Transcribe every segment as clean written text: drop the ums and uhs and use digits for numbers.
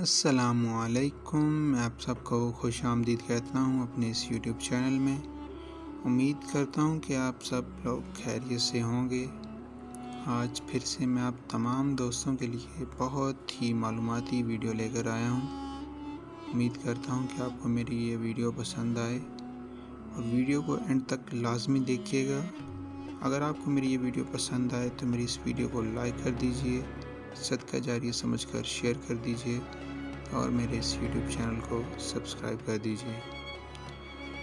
السلام علیکم، میں آپ سب کو خوش آمدید کہتا ہوں اپنے اس یوٹیوب چینل میں۔ امید کرتا ہوں کہ آپ سب لوگ خیریت سے ہوں گے۔ آج پھر سے میں آپ تمام دوستوں کے لیے بہت ہی معلوماتی ویڈیو لے کر آیا ہوں۔ امید کرتا ہوں کہ آپ کو میری یہ ویڈیو پسند آئے اور ویڈیو کو اینڈ تک لازمی دیکھیے گا۔ اگر آپ کو میری یہ ویڈیو پسند آئے تو میری اس ویڈیو کو لائک کر دیجئے، صدقہ جاریہ سمجھ کر شیئر کر دیجئے اور میرے اس یوٹیوب چینل کو سبسکرائب کر دیجئے۔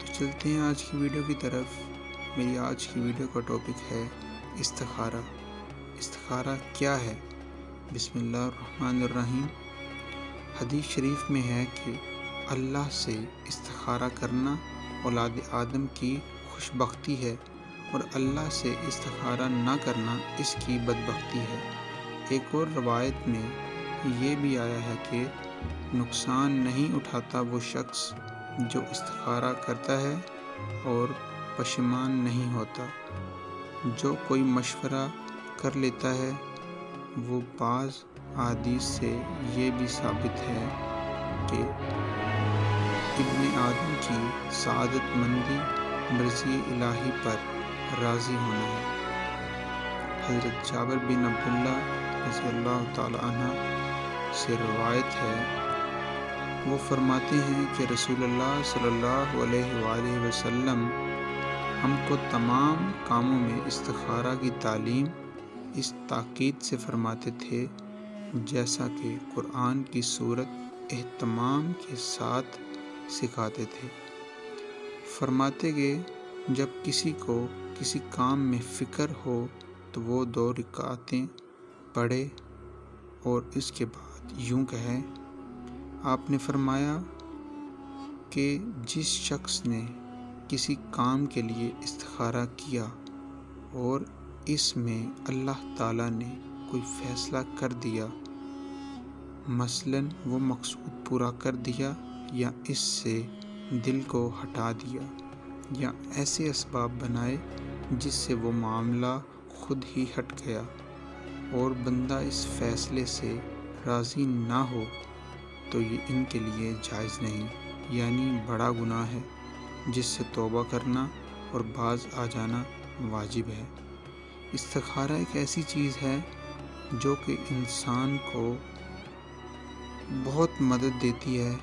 تو چلتے ہیں آج کی ویڈیو کی طرف۔ میری آج کی ویڈیو کا ٹاپک ہے استخارہ۔ استخارہ کیا ہے؟ بسم اللہ الرحمن الرحیم۔ حدیث شریف میں ہے کہ اللہ سے استخارہ کرنا اولاد آدم کی خوش بختی ہے اور اللہ سے استخارہ نہ کرنا اس کی بدبختی ہے۔ ایک اور روایت میں یہ بھی آیا ہے کہ نقصان نہیں اٹھاتا وہ شخص جو استخارہ کرتا ہے اور پشیمان نہیں ہوتا۔ جو کوئی مشورہ کر لیتا ہے وہ بعض احادیث سے یہ بھی ثابت ہے کہ ابن آدم کی سعادت مندی مرضی الہی پر راضی ہونا ہے۔ حضرت جابر بن عبداللہ رضی اللہ تعالی عنہ سے روایت ہے، وہ فرماتے ہیں کہ رسول اللہ صلی اللہ علیہ وآلہ وسلم ہم کو تمام کاموں میں استخارہ کی تعلیم اس تاکید سے فرماتے تھے جیسا کہ قرآن کی سورت اہتمام کے ساتھ سکھاتے تھے۔ فرماتے کہ جب کسی کو کسی کام میں فکر ہو تو وہ 2 رکعتیں پڑھے اور اس کے بعد یوں کہے۔ آپ نے فرمایا کہ جس شخص نے کسی کام کے لیے استخارہ کیا اور اس میں اللہ تعالیٰ نے کوئی فیصلہ کر دیا، مثلاً وہ مقصود پورا کر دیا یا اس سے دل کو ہٹا دیا یا ایسے اسباب بنائے جس سے وہ معاملہ خود ہی ہٹ گیا اور بندہ اس فیصلے سے راضی نہ ہو تو یہ ان کے لیے جائز نہیں، یعنی بڑا گناہ ہے جس سے توبہ کرنا اور باز آ جانا واجب ہے۔ استخارہ ایک ایسی چیز ہے جو کہ انسان کو بہت مدد دیتی ہے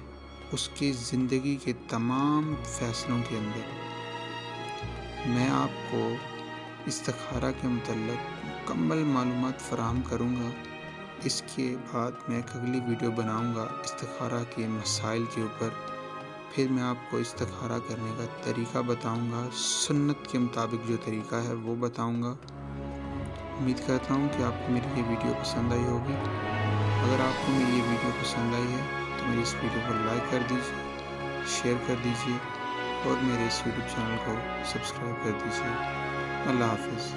اس کی زندگی کے تمام فیصلوں کے اندر۔ میں آپ کو استخارہ کے متعلق مکمل معلومات فراہم کروں گا۔ اس کے بعد میں ایک اگلی ویڈیو بناؤں گا استخارہ کے مسائل کے اوپر۔ پھر میں آپ کو استخارہ کرنے کا طریقہ بتاؤں گا، سنت کے مطابق جو طریقہ ہے وہ بتاؤں گا۔ امید کرتا ہوں کہ آپ کو میری یہ ویڈیو پسند آئی ہوگی۔ اگر آپ کو میری یہ ویڈیو پسند آئی ہے تو میری اس ویڈیو کو لائک کر دیجیے، شیئر کر دیجیے اور میرے اس یوٹیوب چینل کو سبسکرائب کر دیجیے۔ اللہ حافظ۔